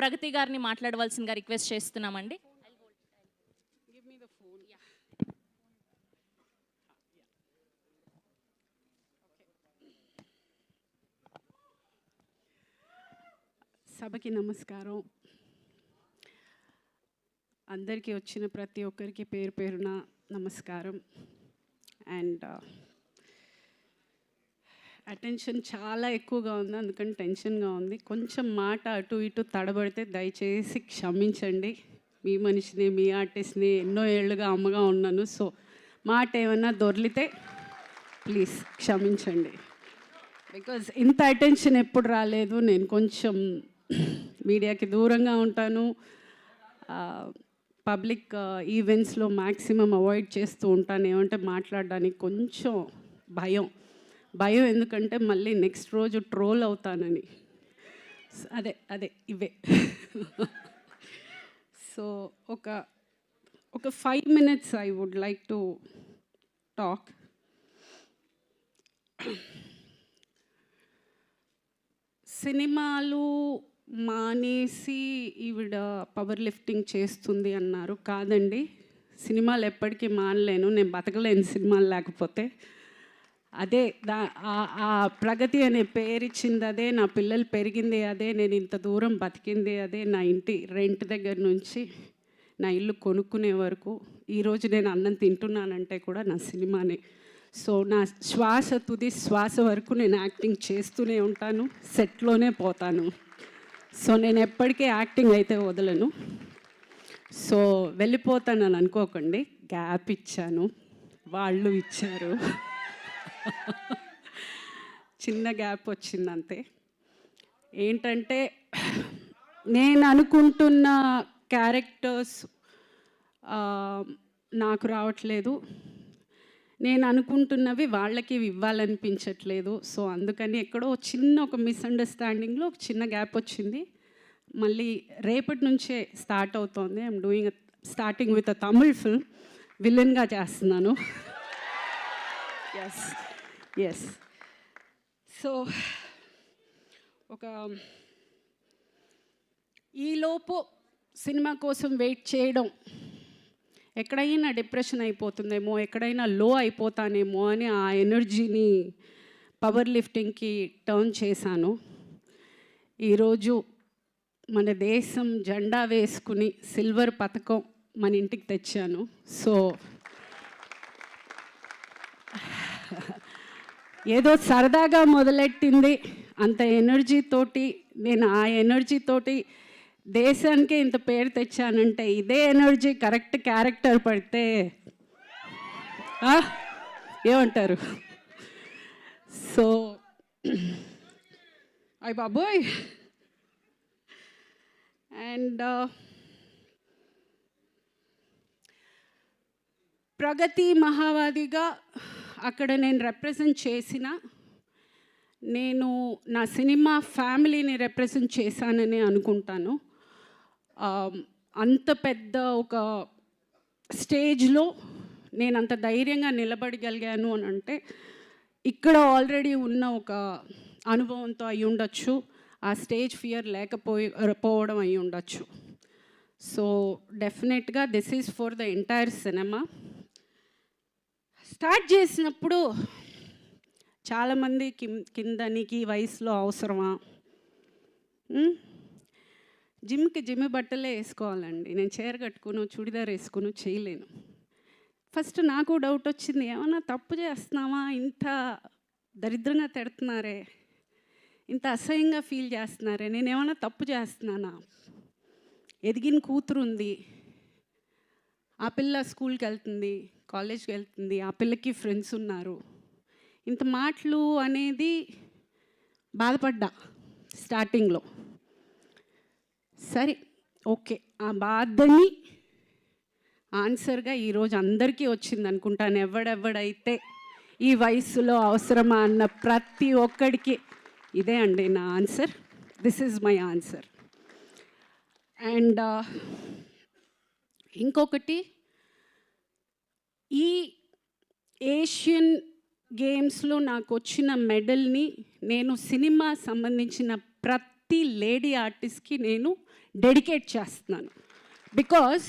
ప్రగతి గారిని మాట్లాడవలసిందిగా రిక్వెస్ట్ చేస్తున్నామండి. సభకి నమస్కారం. అందరికీ వచ్చిన ప్రతి ఒక్కరికి పేరు పేరున నమస్కారం. అండ్ అటెన్షన్ చాలా ఎక్కువగా ఉంది, అందుకని టెన్షన్గా ఉంది. కొంచెం మాట అటు ఇటు తడబడితే దయచేసి క్షమించండి. మీ మనిషిని, మీ ఆర్టిస్ట్ని, ఎన్నో ఏళ్ళుగా అమ్మగా ఉన్నాను. సో మాట ఏమన్నా దొర్లితే ప్లీజ్ క్షమించండి. బికాజ్ ఇంత అటెన్షన్ ఎప్పుడు రాలేదు. నేను కొంచెం మీడియాకి దూరంగా ఉంటాను. పబ్లిక్ ఈవెంట్స్లో మ్యాక్సిమం అవాయిడ్ చేస్తూ ఉంటాను. ఏమంటే మాట్లాడడానికి కొంచెం భయం. ఎందుకంటే మళ్ళీ నెక్స్ట్ రోజు ట్రోల్ అవుతానని. అదే ఇవే. సో ఒక 5 minutes I would like to talk. సినిమాలు మానేసి ఈవిడ పవర్ లిఫ్టింగ్ చేస్తుంది అన్నారు. కాదండి, సినిమాలు ఎప్పటికీ మానలేను. నేను బతకలేను సినిమాలు లేకపోతే. అదే ఆ ప్రగతి అనే పేరు ఇచ్చింది అదే, నా పిల్లలు పెరిగింది అదే, నేను ఇంత దూరం బతికింది అదే. నా ఇంటి రెంట్ దగ్గర నుంచి నా ఇల్లు కొనుక్కునే వరకు, ఈరోజు నేను అన్నం తింటున్నానంటే కూడా నా సినిమానే. సో నా తుది శ్వాస వరకు నేను యాక్టింగ్ చేస్తూనే ఉంటాను, సెట్లోనే పోతాను. సో నేను ఎప్పటికీ యాక్టింగ్ అయితే వదలను. సో వెళ్ళిపోతానని అనుకోకండి, గ్యాప్ ఇచ్చాను, వాళ్ళు ఇచ్చారు. చిన్న గ్యాప్ వచ్చిందంతే. ఏంటంటే నేను అనుకుంటున్న క్యారెక్టర్స్ నాకు రావట్లేదు, నేను అనుకుంటున్నవి వాళ్ళకి ఇవ్వాలనిపించట్లేదు. సో అందుకని ఎక్కడో ఒక మిస్అండర్స్టాండింగ్లో ఒక చిన్న గ్యాప్ వచ్చింది. మళ్ళీ రేపటి నుంచే స్టార్ట్ అవుతోంది. I'm starting with a Tamil film. విలన్గా చేస్తున్నాను. ఎస్. సో ఈలోపు సినిమా కోసం వెయిట్ చేయడం, ఎక్కడైనా డిప్రెషన్ అయిపోతుందేమో, ఎక్కడైనా లో అయిపోతానేమో అని ఆ ఎనర్జీని పవర్ లిఫ్టింగ్కి టర్న్ చేశాను. ఈరోజు మన దేశం జెండా వేసుకుని సిల్వర్ పథకం మన ఇంటికి తెచ్చాను. సో ఏదో సరదాగా మొదలెట్టింది, అంత ఎనర్జీతోటి నేను ఆ ఎనర్జీతోటి దేశానికే ఇంత పేరు తెచ్చానంటే, ఇదే ఎనర్జీ కరెక్ట్ క్యారెక్టర్ పడితే ఏమంటారు? సో అయ్ బాబోయ్. అండ్ ప్రగతి మహావాదిగా అక్కడ నేను రిప్రజెంట్ చేసిన, నేను నా సినిమా ఫ్యామిలీని రిప్రజెంట్ చేశానని అనుకుంటాను. అంత పెద్ద ఒక స్టేజ్లో నేను అంత ధైర్యంగా నిలబడగలిగాను అని అంటే ఇక్కడ ఆల్రెడీ ఉన్న ఒక అనుభవంతో అయి ఉండొచ్చు, ఆ స్టేజ్ ఫియర్ లేకపోవడం అయి ఉండొచ్చు. సో డెఫినెట్గా this is for the entire cinema. Start చేసినప్పుడు చాలామంది కింద నీకు ఈ వయసులో అవసరమా, జిమ్ బట్టలే వేసుకోవాలండి, నేను చీర కట్టుకుని చుడిదార్ వేసుకుని చేయలేను. ఫస్ట్ నాకు డౌట్ వచ్చింది, ఏమన్నా తప్పు చేస్తున్నామా, ఇంత దరిద్రంగా తిడుతున్నారే, ఇంత అసహ్యంగా ఫీల్ చేస్తున్నారే, నేను ఏమన్నా తప్పు చేస్తున్నానా? ఎదిగిన కూతురు ఉంది, ఆ పిల్ల స్కూల్కి వెళ్తుంది, కాలేజ్కి వెళ్తుంది, ఆ పిల్లకి ఫ్రెండ్స్ ఉన్నారు, ఇంత మాటలు అనేది బాధపడ్డా స్టార్టింగ్లో. సరే ఓకే, ఆ బాధని ఆన్సర్గా ఈరోజు అందరికీ వచ్చింది అనుకుంటాను. ఎవడెవడైతే ఈ వయసులో అవసరమా అన్న ప్రతి ఒక్కడికి ఇదే అండి నా answer. This is my answer. And ఇంకొకటి, ఈ ఏషియన్ గేమ్స్లో నాకు వచ్చిన మెడల్ని నేను సినిమా సంబంధించిన ప్రతి ప్రతి లేడీ ఆర్టిస్ట్కి నేను డెడికేట్ చేస్తున్నాను. బికాజ్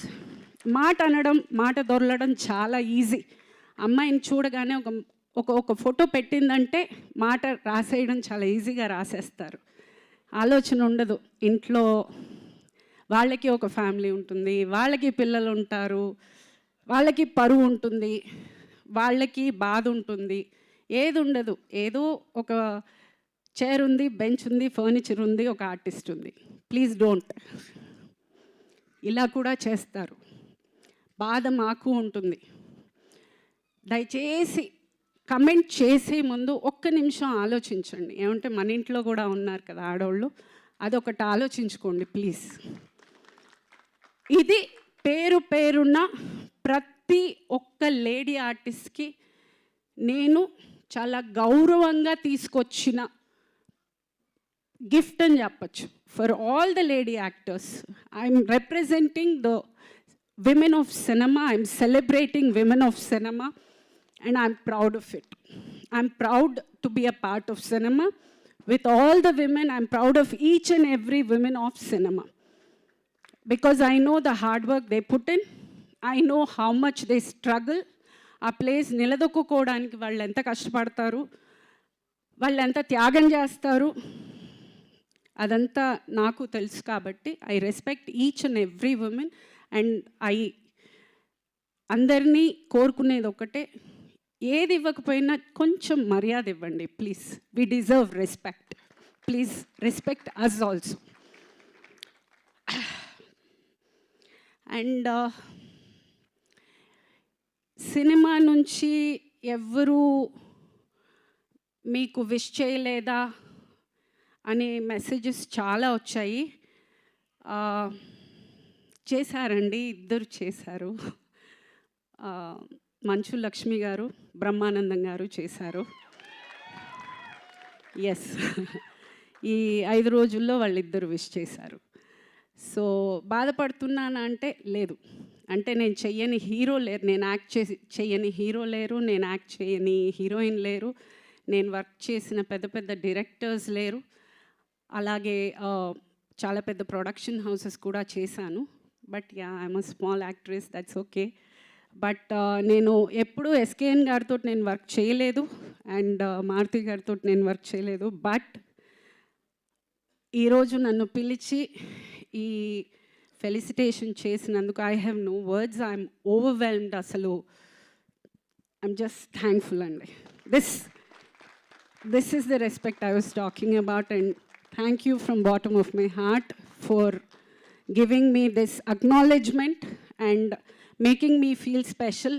మాట అనడం, మాట దొరలడం చాలా ఈజీ. అమ్మాయిని చూడగానే ఒక ఫోటో పెట్టిందంటే మాట రాసేయడం చాలా ఈజీగా రాసేస్తారు. ఆలోచన ఉండదు. ఇంట్లో వాళ్ళకి ఒక ఫ్యామిలీ ఉంటుంది, వాళ్ళకి పిల్లలు ఉంటారు, వాళ్ళకి పరువు ఉంటుంది, వాళ్ళకి బాధ ఉంటుంది, ఏది ఉండదు. ఏదో ఒక చైర్ ఉంది, బెంచ్ ఉంది, ఫర్నిచర్ ఉంది, ఒక ఆర్టిస్ట్ ఉంది. Please don't. ఇలా కూడా చేస్తారు. బాధ మాకు ఉంటుంది. దయచేసి కమెంట్ చేసే ముందు ఒక్క నిమిషం ఆలోచించండి. ఏమంటే మన ఇంట్లో కూడా ఉన్నారు కదా ఆడవాళ్ళు, అదొకటి ఆలోచించుకోండి ప్లీజ్. ఇది పేరున్న ప్రతి ఒక్క లేడీ ఆర్టిస్ట్కి నేను చాలా గౌరవంగా తీసుకొచ్చిన గిఫ్ట్ అని చెప్పచ్చు. For all the lady actors, I'm representing the women of cinema, I'm celebrating women of cinema and I'm proud of it. I'm proud to be a part of cinema. With all the women, I'm proud of each and every woman of cinema. Because I know the hard work they put in. I know how much they struggle. ఆ place నిలదొక్కుకోవడానికి వాళ్ళు ఎంత కష్టపడతారు, వాళ్ళు ఎంత త్యాగం చేస్తారు, అదంతా నాకు తెలుసు. కాబట్టి I respect each and every women. And అందరినీ కోరుకునేది ఒకటే, ఏది ఇవ్వకపోయినా కొంచెం మర్యాద ఇవ్వండి please. We deserve respect. Please respect us also. And cinema నుంచి ఎవరు మీకు విష్ చేయలేదా అనే మెసేజెస్ చాలా వచ్చాయి. చేశారండి, ఇద్దరు చేశారు. మంచు లక్ష్మి గారు, బ్రహ్మానందం గారు చేశారు. ఎస్, ఈ 5 రోజుల్లో వాళ్ళిద్దరు విష్ చేశారు. సో బాధపడుతున్నానా అంటే లేదు. అంటే నేను చెయ్యని హీరో లేరు, నేను యాక్ట్ చెయ్యని హీరో లేరు, నేను యాక్ట్ చేయని హీరోయిన్ లేరు, నేను వర్క్ చేసిన పెద్ద డైరెక్టర్స్ లేరు. అలాగే చాలా పెద్ద ప్రొడక్షన్ హౌసెస్ కూడా చేశాను. But yeah, I'm a small actress, that's okay. But నేను ఎప్పుడూ ఎస్కేఎన్ గారితో నేను వర్క్ చేయలేదు, అండ్ మారుతి గారితో నేను వర్క్ చేయలేదు. బట్ ఈరోజు నన్ను పిలిచి ఈ ఫెలిసిటేషన్ చేసినందుకు I have no words. I'm overwhelmed. అసలు ఐఎమ్ జస్ట్ థ్యాంక్ఫుల్ అండి. This is the respect I was talking about. And thank you from bottom of my heart for giving me this acknowledgement and making me feel special.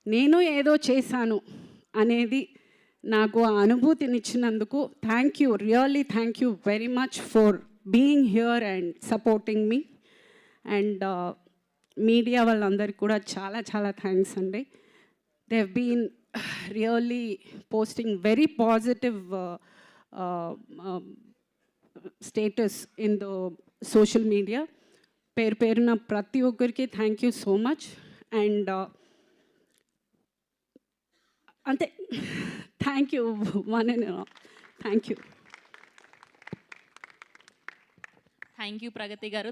నేను ఏదో చేశాను అనేది నాకు ఆ అనుభూతినిచ్చినందుకు thank you, really thank you very much for being here and supporting me. And media వాళ్ళందరికీ కూడా చాలా థ్యాంక్స్ అండి. They have been really posting very positive status in the social media. పేరున ప్రతి ఒక్కరికి thank you so much. And అంతే, thank you one and thank you. Thank you Pragati గారు.